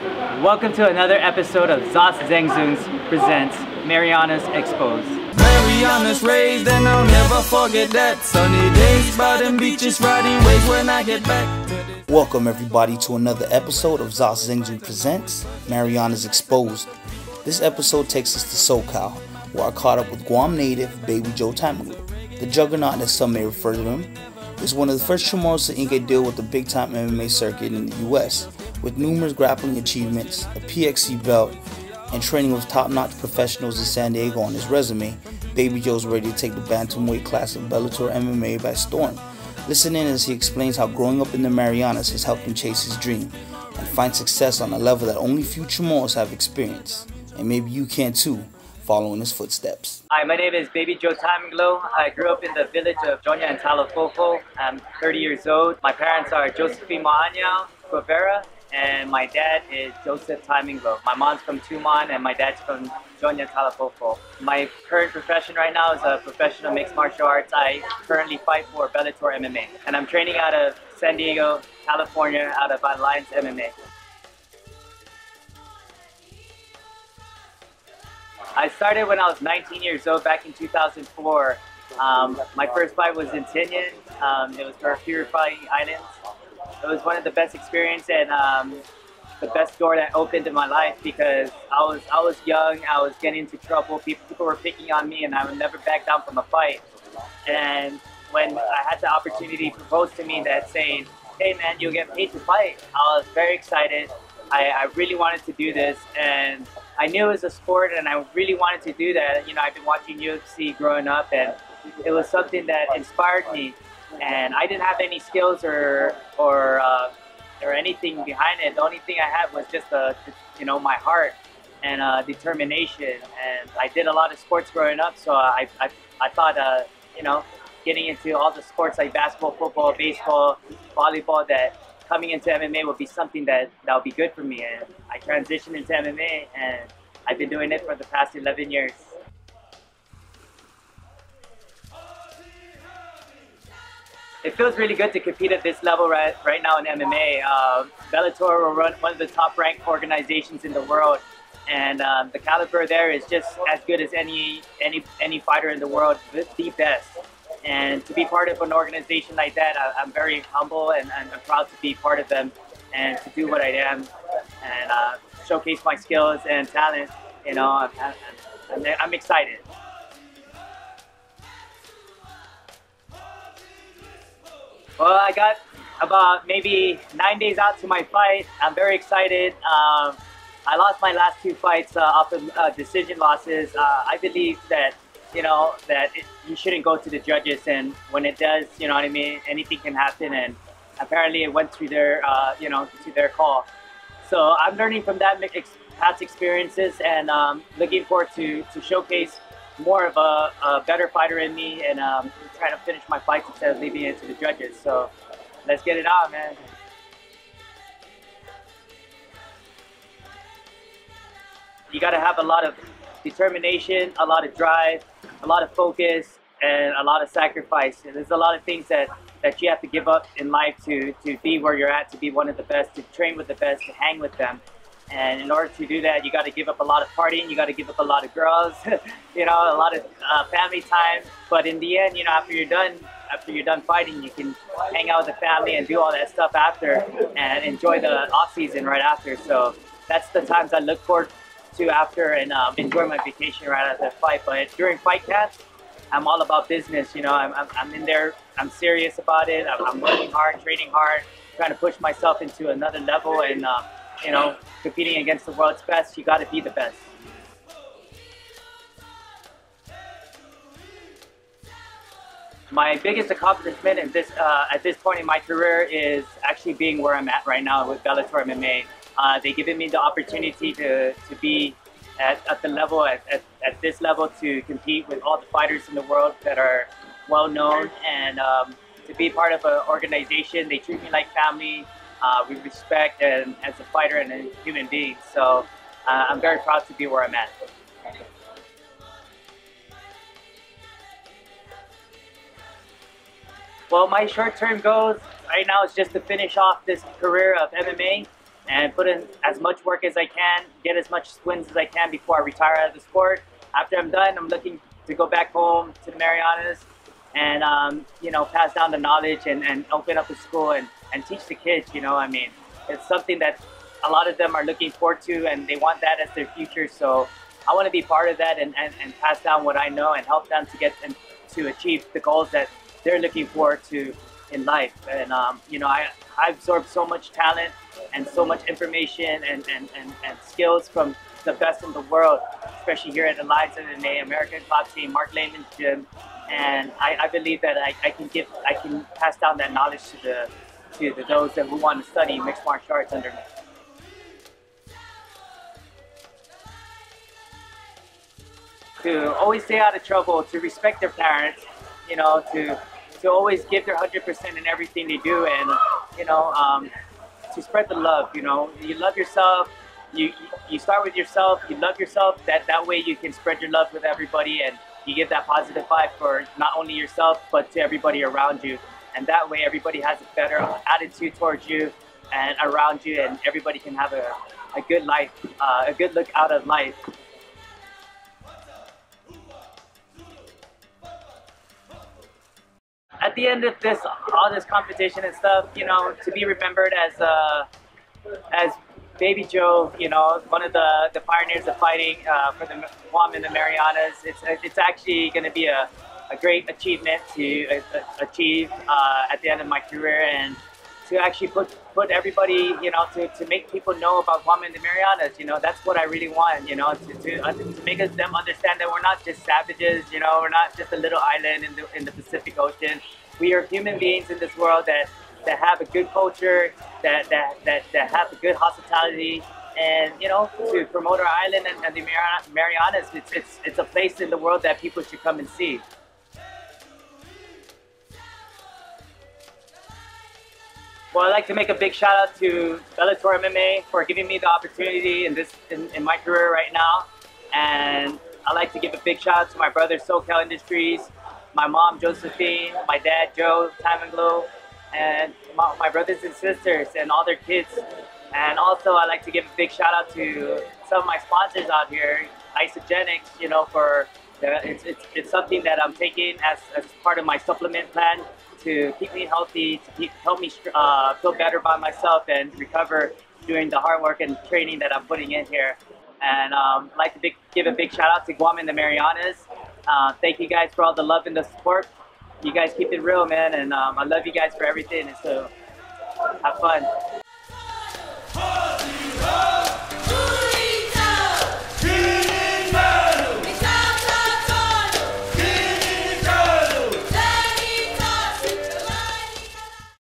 Welcome to another episode of ZosZengZung presents Marianas Exposed. Marianas raised and I'll never forget that. Sunny days by them beaches, riding waves when I get back. Welcome everybody to another episode of ZosZengZung presents Marianas Exposed. This episode takes us to SoCal, where I caught up with Guam native Baby Joe Taimanglo. The juggernaut, as some may refer to him, is one of the first Chamorros to ink a deal with the big-time MMA circuit in the US, with numerous grappling achievements, a PXC belt, and training with top-notch professionals in San Diego on his resume. Baby Joe's ready to take the bantamweight class of Bellator MMA by storm. Listen in as he explains how growing up in the Marianas has helped him chase his dream and find success on a level that only few Chamorros have experienced. And maybe you can too, follow in his footsteps. Hi, my name is Baby Joe Taimanglo. I grew up in the village of Jonya and Tåotåo. I'm 30 years old. My parents are Josephine Maanya Guevara, and my dad is Joseph Taimanglo. My mom's from Tumon and my dad's from Jonya, Tåotåo. My current profession right now is a professional mixed martial arts. I currently fight for Bellator MMA, and I'm training out of San Diego, California, out of Alliance MMA. I started when I was 19 years old, back in 2004. My first fight was in Tinian. It was for Purifying Islands. It was one of the best experiences and the best door that opened in my life, because I was young, I was getting into trouble, people were picking on me, and I would never back down from a fight. And when I had the opportunity proposed to me that saying, hey man, you'll get paid to fight, I was very excited. I really wanted to do this, and I knew it was a sport and I really wanted to do that. You know, I've been watching UFC growing up, and it was something that inspired me. And I didn't have any skills or anything behind it. The only thing I had was just my heart and determination. And I did a lot of sports growing up, so I thought getting into all the sports like basketball, football, baseball, volleyball, that coming into MMA would be something that would be good for me. And I transitioned into MMA, and I've been doing it for the past 11 years. It feels really good to compete at this level right now in MMA. Bellator, we're one of the top-ranked organizations in the world, and the caliber there is just as good as any fighter in the world, the best. And to be part of an organization like that, I'm very humble and I'm proud to be part of them and to do what I am and showcase my skills and talent. You know, I'm excited. Well, I got about maybe 9 days out to my fight. I'm very excited. I lost my last two fights off of decision losses. I believe that you shouldn't go to the judges, and when it does, you know what I mean, anything can happen, and apparently it went through their, to their call. So I'm learning from that past experiences, and looking forward to showcase more of a better fighter in me, and trying to finish my fights instead of leaving it to the judges. So let's get it on, man. You gotta have a lot of determination, a lot of drive, a lot of focus, and a lot of sacrifice. And there's a lot of things that you have to give up in life to be where you're at, to be one of the best, to train with the best, to hang with them. And in order to do that, you got to give up a lot of partying, you got to give up a lot of girls, a lot of family time. But in the end, after you're done fighting, you can hang out with the family and do all that stuff after and enjoy the off season right after. So that's the times I look forward to after, and enjoy my vacation right after the fight. But during fight camps, I'm all about business. I'm in there, I'm serious about it. I'm working hard, training hard, trying to push myself into another level, and competing against the world's best, you got to be the best. My biggest accomplishment at this point in my career is actually being where I'm at right now with Bellator MMA. They've given me the opportunity to be at the level, at this level, to compete with all the fighters in the world that are well known, and to be part of an organization. They treat me like family, with respect, and as a fighter and a human being. So I'm very proud to be where I'm at. Well, my short-term goals right now is just to finish off this career of MMA and put in as much work as I can, get as much wins as I can before I retire out of the sport. After I'm done, I'm looking to go back home to the Marianas and you know, pass down the knowledge and open up a school and teach the kids. You know, I mean, it's something that a lot of them are looking forward to, and they want that as their future. So I want to be part of that and pass down what I know and help them to get them to achieve the goals that they're looking forward to in life. And you know, I absorbed so much talent and so much information and skills from the best in the world, especially here at Alliance MMA, American Top Team, Mark Lehman's gym. And I believe that I can pass down that knowledge to those that who want to study mixed martial arts under me. To always stay out of trouble, to respect their parents, you know, to always give their 100% in everything they do, and you know, to spread the love. You know, you love yourself. You start with yourself. You love yourself. That way you can spread your love with everybody, and you give that positive vibe for not only yourself but to everybody around you. And that way everybody has a better attitude towards you and around you, and everybody can have a good life, a good look out of life. At the end of this, all this competition and stuff, you know, to be remembered as Baby Joe, you know, one of the pioneers of fighting for the Guam and the Marianas. It's actually going to be a great achievement to achieve at the end of my career, and to actually put everybody, you know, to make people know about Guam and the Marianas. You know, that's what I really want, you know, to make them understand that we're not just savages, you know, we're not just a little island in the Pacific Ocean. We are human beings in this world that have a good culture, that have a good hospitality, and you know, to promote our island and the Marianas. It's a place in the world that people should come and see. Well, I'd like to make a big shout out to Bellator MMA for giving me the opportunity in my career right now. And I'd like to give a big shout out to my brother SoCal Industries, my mom Josephine, my dad Joe Taimanglo, and my brothers and sisters and all their kids. And also I'd like to give a big shout out to some of my sponsors out here, Isogenics, you know, for it's something that I'm taking as part of my supplement plan to keep me healthy, to help me feel better by myself and recover during the hard work and training that I'm putting in here. And I'd like to give a big shout out to Guam and the Marianas. Thank you guys for all the love and the support. You guys keep it real, man, and I love you guys for everything, and so have fun.